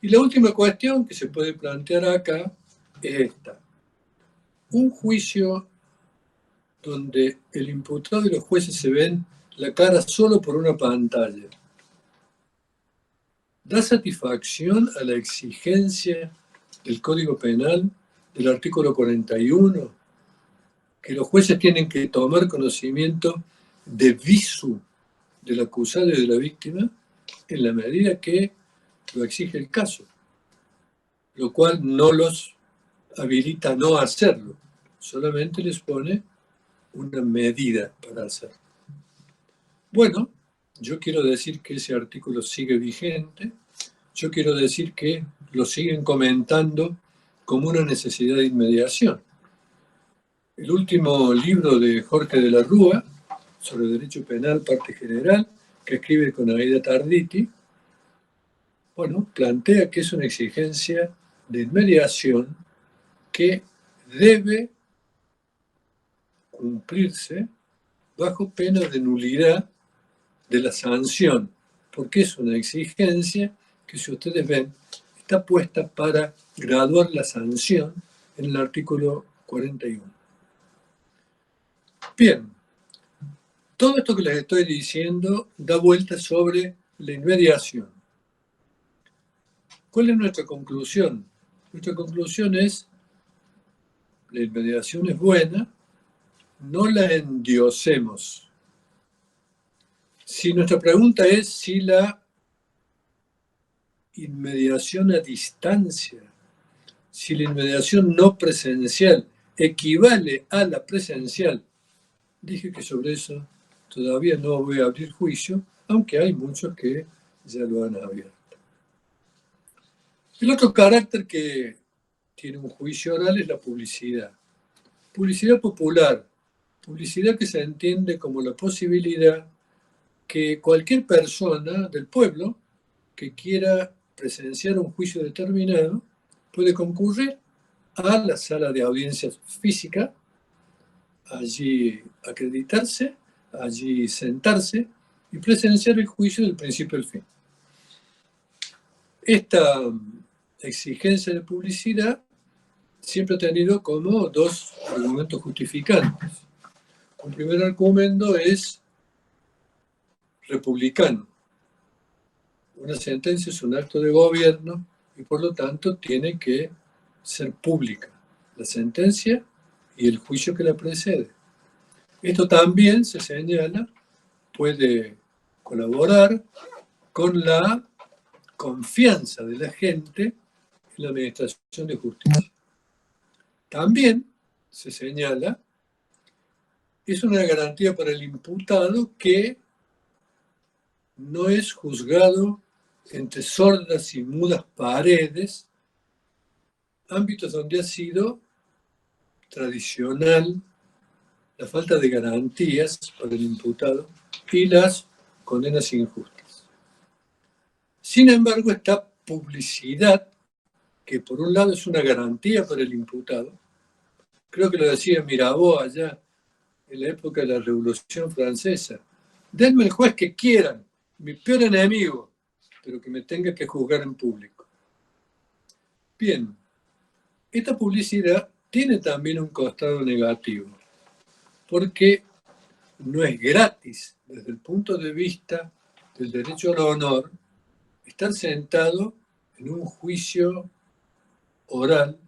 Y la última cuestión que se puede plantear acá es esta. Un juicio donde el imputado y los jueces se ven la cara solo por una pantalla, ¿da satisfacción a la exigencia del Código Penal del artículo 41? Que los jueces tienen que tomar conocimiento de visu del acusado y de la víctima en la medida que lo exige el caso, lo cual no los habilita a no hacerlo, solamente les pone una medida para hacerlo. Bueno, yo quiero decir que ese artículo sigue vigente, yo quiero decir que lo siguen comentando como una necesidad de inmediación. El último libro de Jorge de la Rúa, sobre Derecho Penal, parte general, que escribe con Aida Tarditi, bueno, plantea que es una exigencia de inmediación que debe cumplirse bajo pena de nulidad de la sanción, porque es una exigencia que, si ustedes ven, está puesta para graduar la sanción en el artículo 41. Bien, todo esto que les estoy diciendo da vuelta sobre la inmediación. ¿Cuál es nuestra conclusión? Nuestra conclusión es: la inmediación es buena, no la endiosemos. Si nuestra pregunta es si la inmediación a distancia, si la inmediación no presencial equivale a la presencial, dije que sobre eso todavía no voy a abrir juicio, aunque hay muchos que ya lo han abierto. El otro carácter que tiene un juicio oral es la publicidad. Publicidad popular, publicidad que se entiende como la posibilidad que cualquier persona del pueblo que quiera presenciar un juicio determinado puede concurrir a la sala de audiencias física, allí acreditarse, allí sentarse y presenciar el juicio del principio al fin. Esta exigencia de publicidad siempre ha tenido como dos argumentos justificantes. Un primer argumento es republicano. Una sentencia es un acto de gobierno y por lo tanto tiene que ser pública, la sentencia y el juicio que la precede. Esto también, se señala, puede colaborar con la confianza de la gente en la administración de justicia. También, se señala, es una garantía para el imputado que no es juzgado entre sordas y mudas paredes, ámbitos donde ha sido tradicional la falta de garantías para el imputado y las condenas injustas. Sin embargo, esta publicidad, que por un lado es una garantía para el imputado, creo que lo decía Mirabeau allá en la época de la Revolución Francesa. Denme el juez que quieran, mi peor enemigo, pero que me tenga que juzgar en público. Bien, esta publicidad tiene también un costado negativo, porque no es gratis desde el punto de vista del derecho al honor estar sentado en un juicio oral,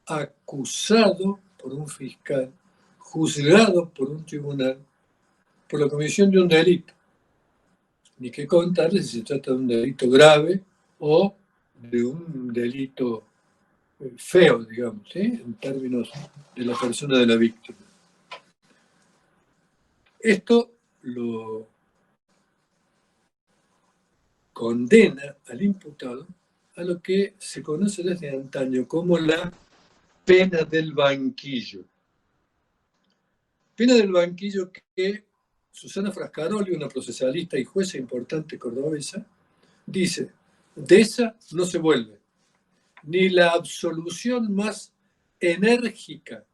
acusado por un fiscal, juzgado por un tribunal, por la comisión de un delito. Ni que contarles si se trata de un delito grave o de un delito feo, digamos, ¿sí? En términos de la persona de la víctima. Esto lo condena al imputado a lo que se conoce desde antaño como la pena del banquillo. Pena del banquillo que Susana Frascaroli, una procesalista y jueza importante cordobesa, dice: de esa no se vuelve. Ni la absolución más enérgica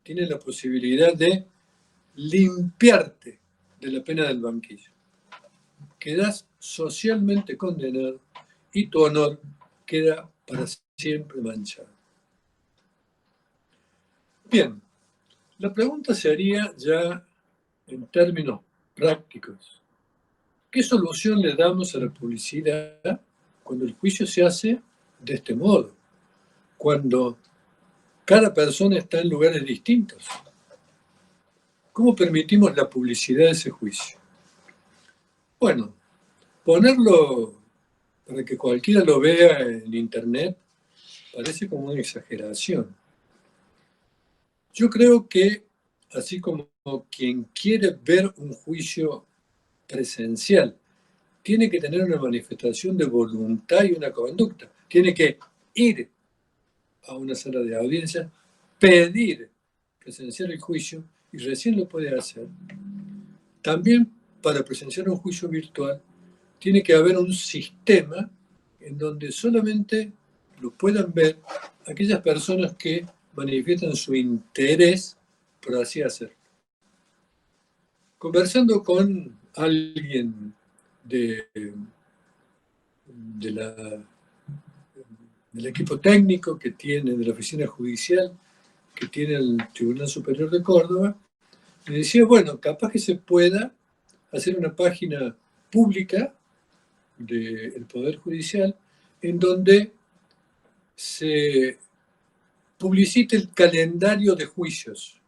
tiene la posibilidad de limpiarte de la pena del banquillo. Quedas socialmente condenado y tu honor queda para siempre manchado. Bien, la pregunta sería ya en términos prácticos: ¿qué solución le damos a la publicidad cuando el juicio se hace de este modo? Cuando cada persona está en lugares distintos. ¿Cómo permitimos la publicidad de ese juicio? Bueno, ponerlo para que cualquiera lo vea en internet parece como una exageración. Yo creo que, así como quien quiere ver un juicio presencial tiene que tener una manifestación de voluntad y una conducta, tiene que ir a una sala de audiencia, pedir presenciar el juicio y recién lo puede hacer. También para presenciar un juicio virtual tiene que haber un sistema en donde solamente lo puedan ver aquellas personas que manifiestan su interés por así hacerlo. Conversando con alguien del equipo técnico que tiene, de la oficina judicial que tiene el Tribunal Superior de Córdoba, me decía, bueno, capaz que se pueda hacer una página pública del Poder Judicial en donde se publicite el calendario de juicios.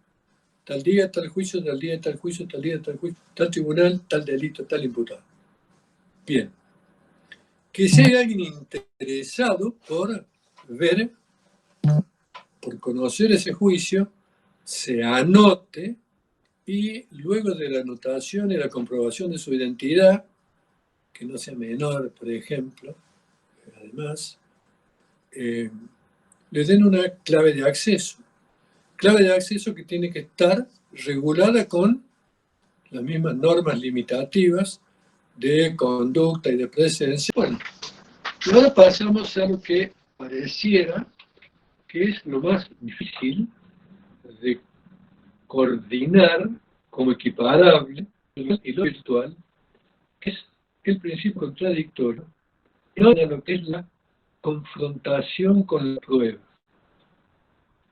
Tal día, tal juicio, tal día, tal juicio, tal día, tal juicio, tal tribunal, tal delito, tal imputado. Bien. Que sea alguien interesado por ver, por conocer ese juicio, se anote y luego de la anotación y la comprobación de su identidad, que no sea menor, por ejemplo, además, le den una clave de acceso. Clave de acceso que tiene que estar regulada con las mismas normas limitativas de conducta y de presencia. Bueno, y ahora pasamos a lo que pareciera que es lo más difícil de coordinar como equiparable y lo virtual, que es el principio contradictorio, y ahora lo que es la confrontación con la prueba.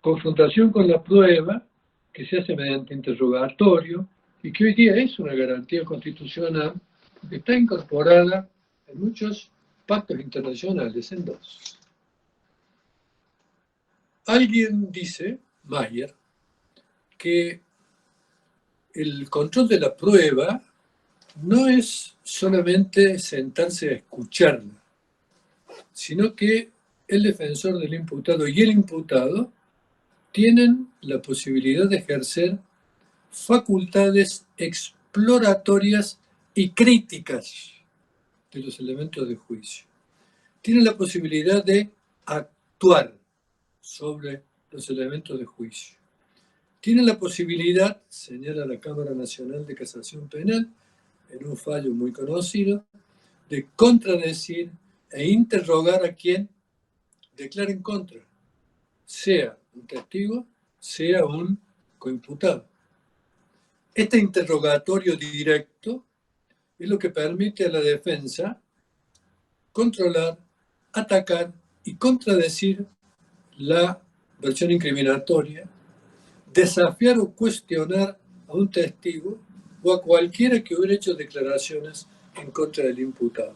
Confrontación con la prueba que se hace mediante interrogatorio y que hoy día es una garantía constitucional porque está incorporada en muchos pactos internacionales, en dos. Alguien dice, Mayer, que el control de la prueba no es solamente sentarse a escucharla, sino que el defensor del imputado y el imputado tienen la posibilidad de ejercer facultades exploratorias y críticas de los elementos de juicio. Tienen la posibilidad de actuar sobre los elementos de juicio. Tienen la posibilidad, señala la Cámara Nacional de Casación Penal, en un fallo muy conocido, de contradecir e interrogar a quien declara en contra, sea un testigo, sea un coimputado. Este interrogatorio directo es lo que permite a la defensa controlar, atacar y contradecir la versión incriminatoria, desafiar o cuestionar a un testigo o a cualquiera que hubiera hecho declaraciones en contra del imputado.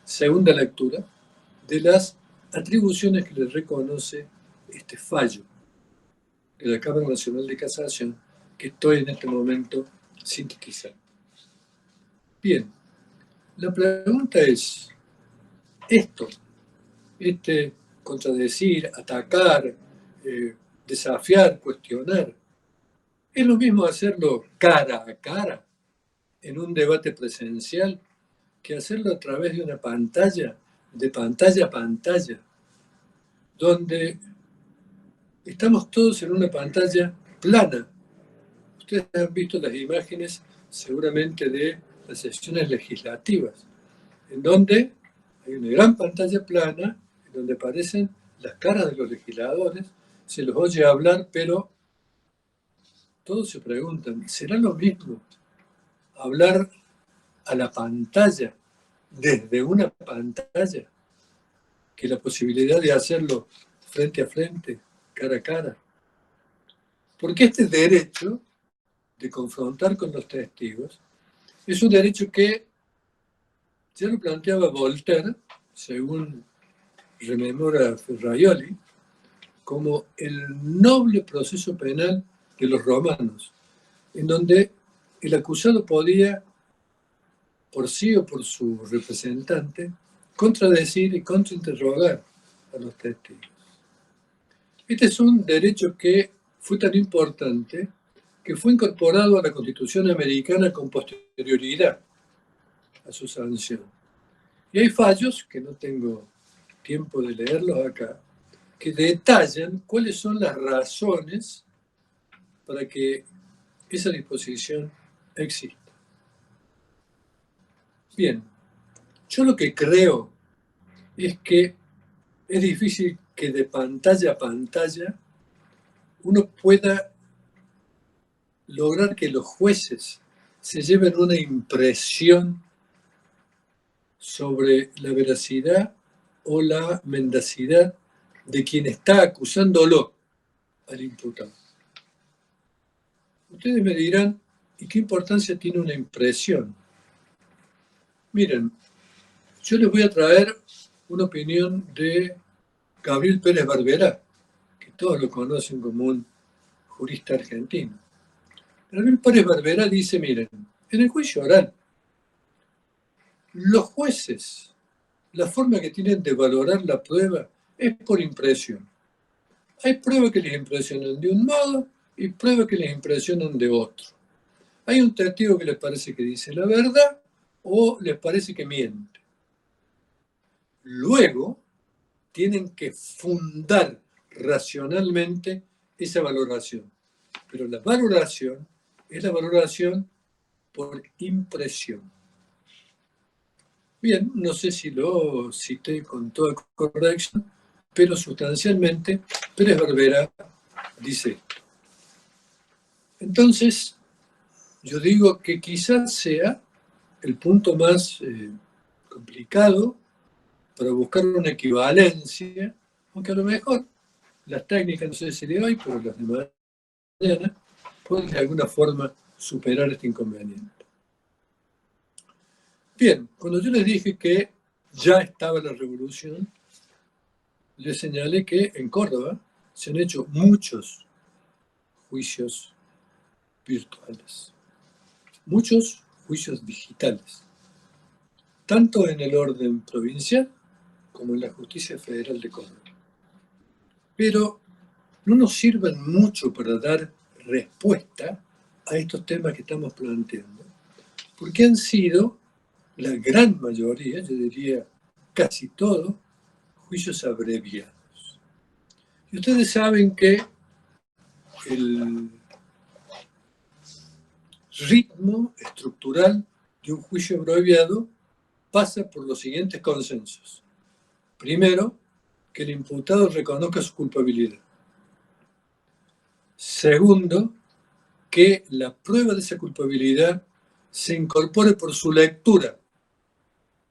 Segunda lectura de las atribuciones que le reconoce este fallo de la Cámara Nacional de Casación que estoy en este momento sintetizando. Bien, la pregunta es, esto, contradecir, atacar, desafiar, cuestionar, ¿es lo mismo hacerlo cara a cara en un debate presencial que hacerlo a través de una pantalla, de pantalla a pantalla, donde estamos todos en una pantalla plana? Ustedes han visto las imágenes seguramente de las sesiones legislativas, en donde hay una gran pantalla plana, en donde aparecen las caras de los legisladores, se los oye hablar, pero todos se preguntan, ¿será lo mismo hablar a la pantalla, desde una pantalla, que la posibilidad de hacerlo frente a frente, cara a cara? Porque este derecho de confrontar con los testigos es un derecho que ya lo planteaba Voltaire, según rememora Ferraioli, como el noble proceso penal de los romanos, en donde el acusado podía, por sí o por su representante, contradecir y contrainterrogar a los testigos. Este es un derecho que fue tan importante que fue incorporado a la Constitución americana con posterioridad a su sanción. Y hay fallos, que no tengo tiempo de leerlos acá, que detallan cuáles son las razones para que esa disposición exista. Bien, yo lo que creo es que es difícil que de pantalla a pantalla uno pueda lograr que los jueces se lleven una impresión sobre la veracidad o la mendacidad de quien está acusándolo al imputado. Ustedes me dirán, ¿y qué importancia tiene una impresión? Miren, yo les voy a traer una opinión de Gabriel Pérez Barberá, que todos lo conocen como un jurista argentino. Gabriel Pérez Barberá dice, miren, en el juicio oral, los jueces, la forma que tienen de valorar la prueba es por impresión. Hay pruebas que les impresionan de un modo y pruebas que les impresionan de otro. Hay un testigo que les parece que dice la verdad o les parece que miente. Luego, tienen que fundar racionalmente esa valoración. Pero la valoración es la valoración por impresión. Bien, no sé si lo cité con toda corrección, pero sustancialmente Pérez Barberá dice esto. Entonces, yo digo que quizás sea el punto más complicado para buscar una equivalencia, aunque a lo mejor las técnicas, no sé si de hoy, pero las de mañana, pueden de alguna forma superar este inconveniente. Bien, cuando yo les dije que ya estaba la revolución, les señalé que en Córdoba se han hecho muchos juicios virtuales, muchos juicios digitales, tanto en el orden provincial como en la Justicia Federal de Córdoba. Pero no nos sirven mucho para dar respuesta a estos temas que estamos planteando, porque han sido, la gran mayoría, yo diría casi todos, juicios abreviados. Y ustedes saben que el ritmo estructural de un juicio abreviado pasa por los siguientes consensos. Primero, que el imputado reconozca su culpabilidad. Segundo, que la prueba de esa culpabilidad se incorpore por su lectura,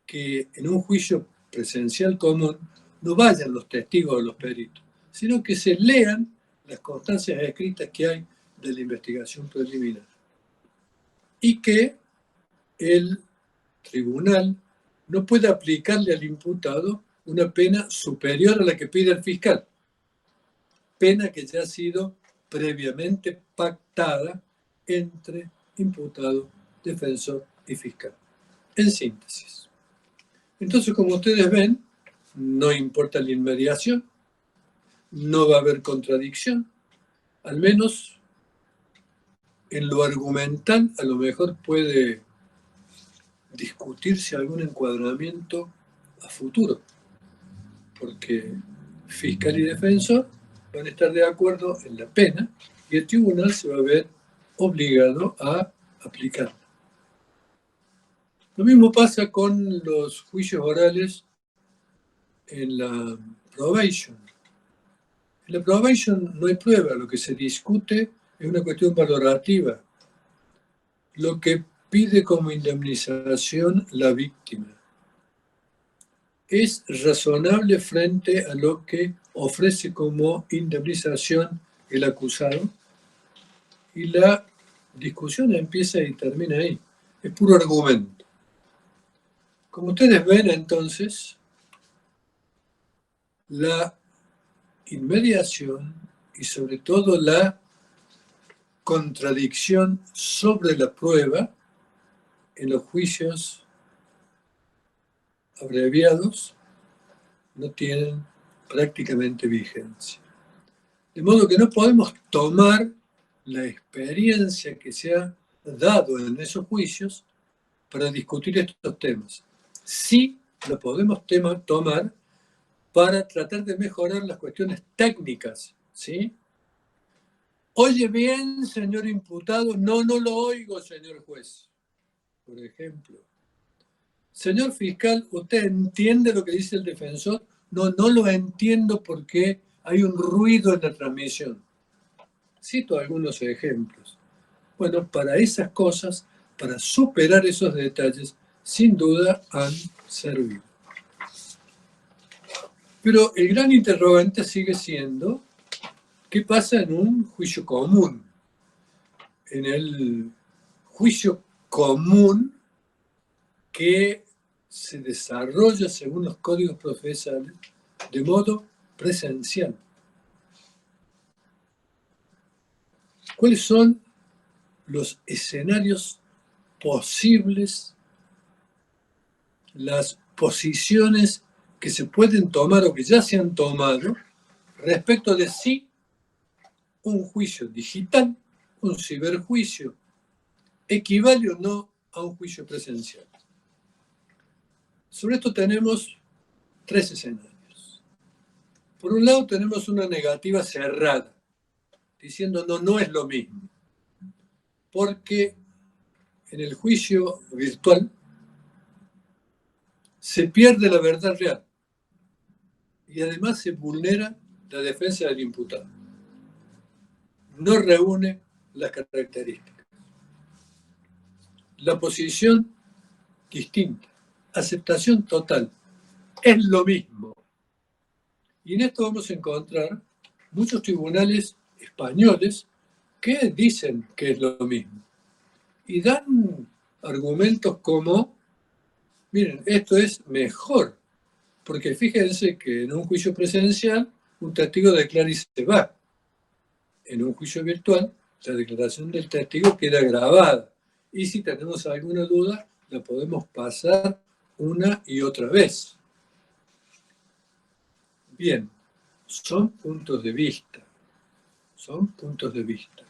que en un juicio presencial común no vayan los testigos o los peritos, sino que se lean las constancias escritas que hay de la investigación preliminar y que el tribunal no puede aplicarle al imputado una pena superior a la que pide el fiscal, pena que ya ha sido previamente pactada entre imputado, defensor y fiscal. En síntesis. Entonces, como ustedes ven, no importa la inmediación, no va a haber contradicción, al menos en lo argumental a lo mejor puede discutirse algún encuadramiento a futuro, porque fiscal y defensor van a estar de acuerdo en la pena y el tribunal se va a ver obligado a aplicarla. Lo mismo pasa con los juicios orales en la probation. En la probation no hay prueba, lo que se discute es una cuestión valorativa, lo que pide como indemnización la víctima. Es razonable frente a lo que ofrece como indemnización el acusado y la discusión empieza y termina ahí. Es puro argumento. Como ustedes ven entonces, la inmediación y sobre todo la contradicción sobre la prueba en los juicios abreviados no tienen prácticamente vigencia. De modo que no podemos tomar la experiencia que se ha dado en esos juicios para discutir estos temas. Sí lo podemos tomar para tratar de mejorar las cuestiones técnicas, ¿sí? Oye bien, señor imputado, no lo oigo, señor juez, por ejemplo. Señor fiscal, ¿usted entiende lo que dice el defensor? No lo entiendo porque hay un ruido en la transmisión. Cito algunos ejemplos. Bueno, para esas cosas, para superar esos detalles, sin duda han servido. Pero el gran interrogante sigue siendo, ¿qué pasa en un juicio común? En el juicio común que se desarrolla según los códigos procesales de modo presencial. ¿Cuáles son los escenarios posibles, las posiciones que se pueden tomar o que ya se han tomado respecto de si un juicio digital, un ciberjuicio, equivale o no a un juicio presencial? Sobre esto tenemos tres escenarios. Por un lado tenemos una negativa cerrada, diciendo no es lo mismo, porque en el juicio virtual se pierde la verdad real y además se vulnera la defensa del imputado. No reúne las características. La posición distinta, aceptación total, es lo mismo. Y en esto vamos a encontrar muchos tribunales españoles que dicen que es lo mismo. Y dan argumentos como, miren, esto es mejor, porque fíjense que en un juicio presencial un testigo declara y se va. En un juicio virtual, la declaración del testigo queda grabada. Y si tenemos alguna duda, la podemos pasar una y otra vez. Bien, son puntos de vista. Son puntos de vista.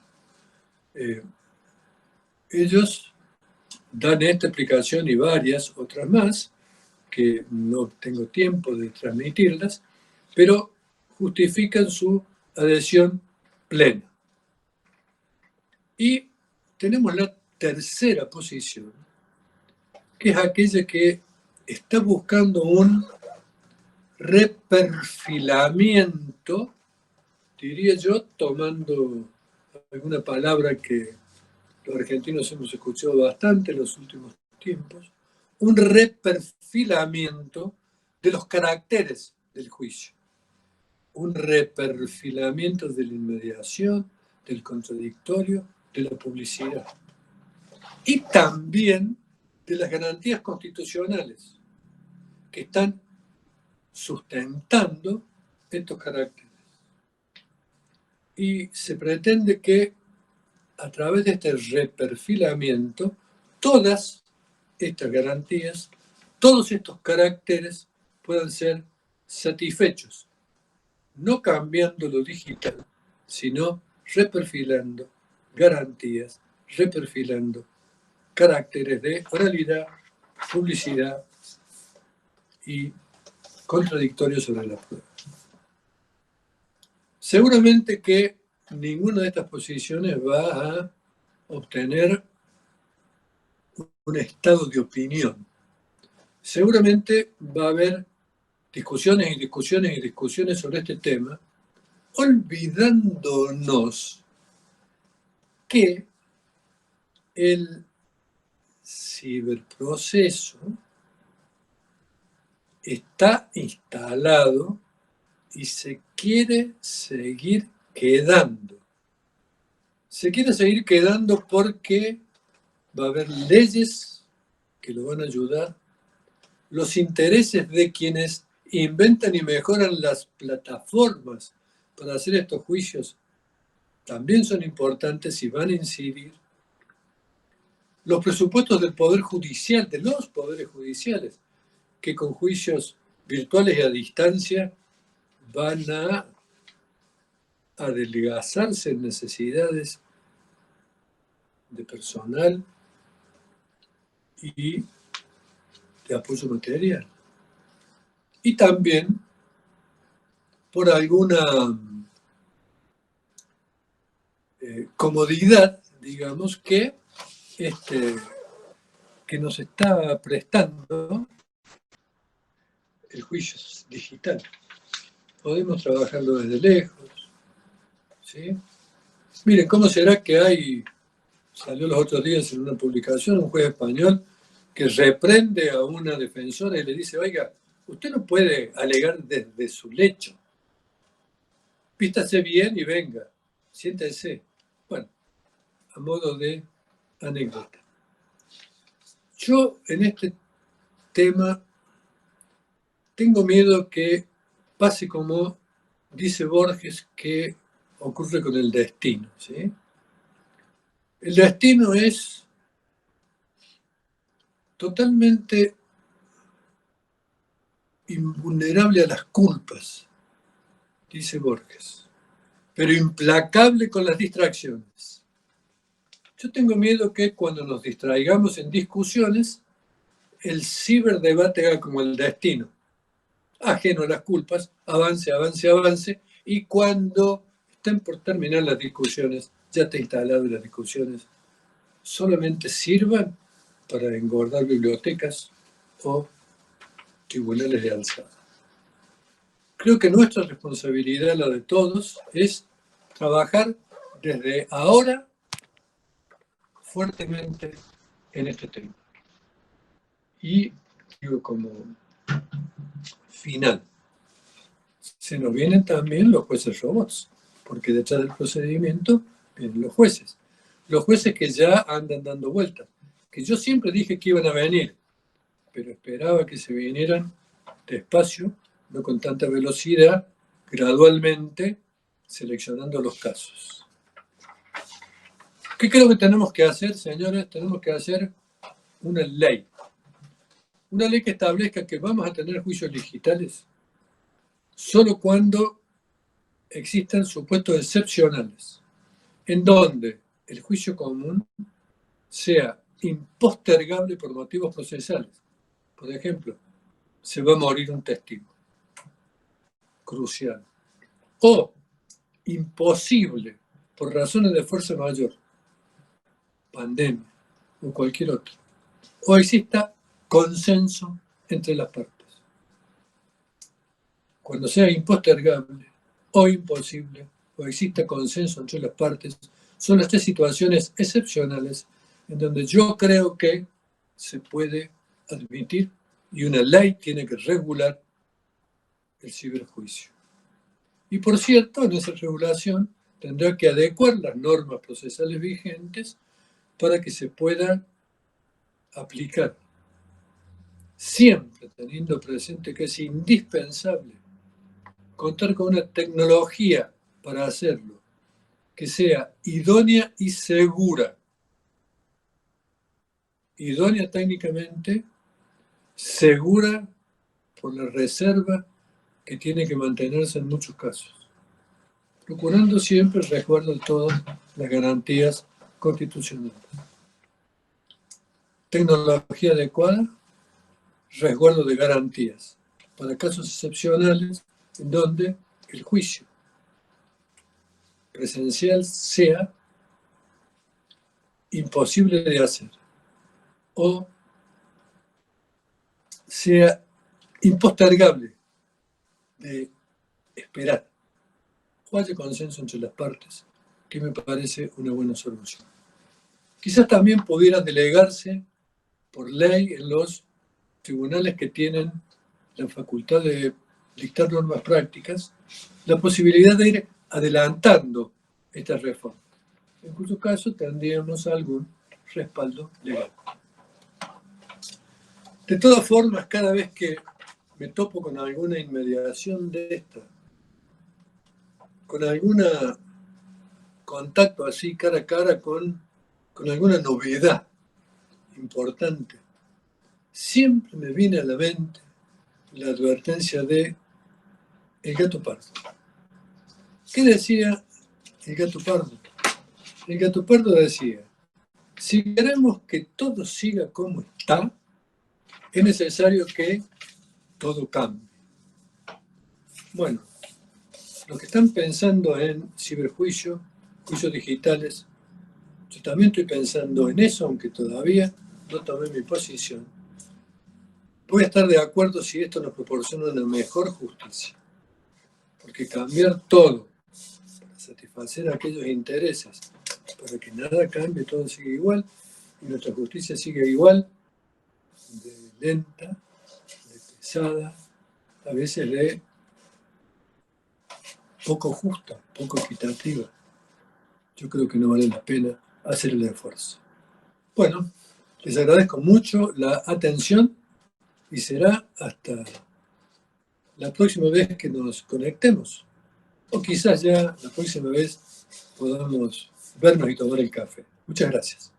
Ellos dan esta explicación y varias otras más, que no tengo tiempo de transmitirlas, pero justifican su adhesión plena. Y tenemos la tercera posición, que es aquella que está buscando un reperfilamiento, diría yo, tomando alguna palabra que los argentinos hemos escuchado bastante en los últimos tiempos, un reperfilamiento de los caracteres del juicio, un reperfilamiento de la inmediación, del contradictorio, de la publicidad y también de las garantías constitucionales que están sustentando estos caracteres. Y se pretende que a través de este reperfilamiento, todas estas garantías, todos estos caracteres puedan ser satisfechos, no cambiando lo digital, sino reperfilando garantías, reperfilando caracteres de oralidad, publicidad y contradictorios sobre la prueba. Seguramente que ninguna de estas posiciones va a obtener un estado de opinión. Seguramente va a haber discusiones y discusiones y discusiones sobre este tema, olvidándonos que el ciberproceso está instalado y se quiere seguir quedando. Se quiere seguir quedando porque va a haber leyes que lo van a ayudar, los intereses de quienes inventan y mejoran las plataformas para hacer estos juicios también son importantes y van a incidir. Los presupuestos del Poder Judicial, de los poderes judiciales, que con juicios virtuales y a distancia van a adelgazarse en necesidades de personal y de apoyo material. Y también por alguna comodidad, digamos, que nos está prestando el juicio digital. Podemos trabajarlo desde lejos, ¿sí? Miren, ¿cómo será que salió los otros días en una publicación, un juez español que reprende a una defensora y le dice, oiga, usted no puede alegar desde su lecho. Vístase bien y venga, siéntese. Bueno, a modo de anécdota. Yo en este tema tengo miedo que pase como dice Borges que ocurre con el destino, ¿sí? El destino es totalmente invulnerable a las culpas, dice Borges, pero implacable con las distracciones. Yo tengo miedo que cuando nos distraigamos en discusiones, el ciberdebate haga como el destino, ajeno a las culpas, avance, avance, avance, y cuando estén por terminar las discusiones, ya está instalado en las discusiones, solamente sirvan para engordar bibliotecas o tribunales de alzada. Creo que nuestra responsabilidad, la de todos, es trabajar desde ahora fuertemente en este tema. Y digo como final, se nos vienen también los jueces robots, porque detrás del procedimiento vienen los jueces. Los jueces que ya andan dando vueltas, que yo siempre dije que iban a venir, pero esperaba que se vinieran despacio, no con tanta velocidad, gradualmente seleccionando los casos. ¿Qué creo que tenemos que hacer, señores? Tenemos que hacer una ley. Una ley que establezca que vamos a tener juicios digitales solo cuando existan supuestos excepcionales, en donde el juicio común sea impostergable por motivos procesales. Por ejemplo, se va a morir un testigo, crucial, o imposible por razones de fuerza mayor, pandemia o cualquier otro, o exista consenso entre las partes. Cuando sea impostergable o imposible, o exista consenso entre las partes, Son las tres situaciones excepcionales en donde yo creo que se puede admitir y una ley tiene que regular el ciberjuicio. Y por cierto, en esa regulación tendrá que adecuar las normas procesales vigentes para que se pueda aplicar, siempre teniendo presente que es indispensable contar con una tecnología para hacerlo, que sea idónea y segura. Idónea técnicamente, segura por la reserva que tiene que mantenerse en muchos casos, procurando siempre el resguardo de todas las garantías constitucionales. Tecnología adecuada, resguardo de garantías, para casos excepcionales en donde el juicio presencial sea imposible de hacer o sea impostergable de esperar o haya consenso entre las partes, que me parece una buena solución. Quizás también pudiera delegarse por ley en los tribunales que tienen la facultad de dictar normas prácticas, la posibilidad de ir adelantando esta reforma, en cuyo caso tendríamos algún respaldo legal. De todas formas, cada vez que me topo con alguna inmediación de esta, con algún contacto así cara a cara con alguna novedad importante, siempre me viene a la mente la advertencia de el gato pardo. ¿Qué decía el gato pardo? El gato pardo decía, si queremos que todo siga como está, es necesario que todo cambie. Bueno, los que están pensando en ciberjuicio, juicios digitales, yo también estoy pensando en eso, aunque todavía no tomé mi posición. Voy a estar de acuerdo si esto nos proporciona una mejor justicia, porque cambiar todo para satisfacer aquellos intereses, para que nada cambie, todo sigue igual, y nuestra justicia sigue igual, de lenta, de pesada, a veces de poco justa, poco equitativa. Yo creo que no vale la pena hacer el esfuerzo. Bueno, les agradezco mucho la atención y será hasta la próxima vez que nos conectemos. O quizás ya la próxima vez podamos vernos y tomar el café. Muchas gracias.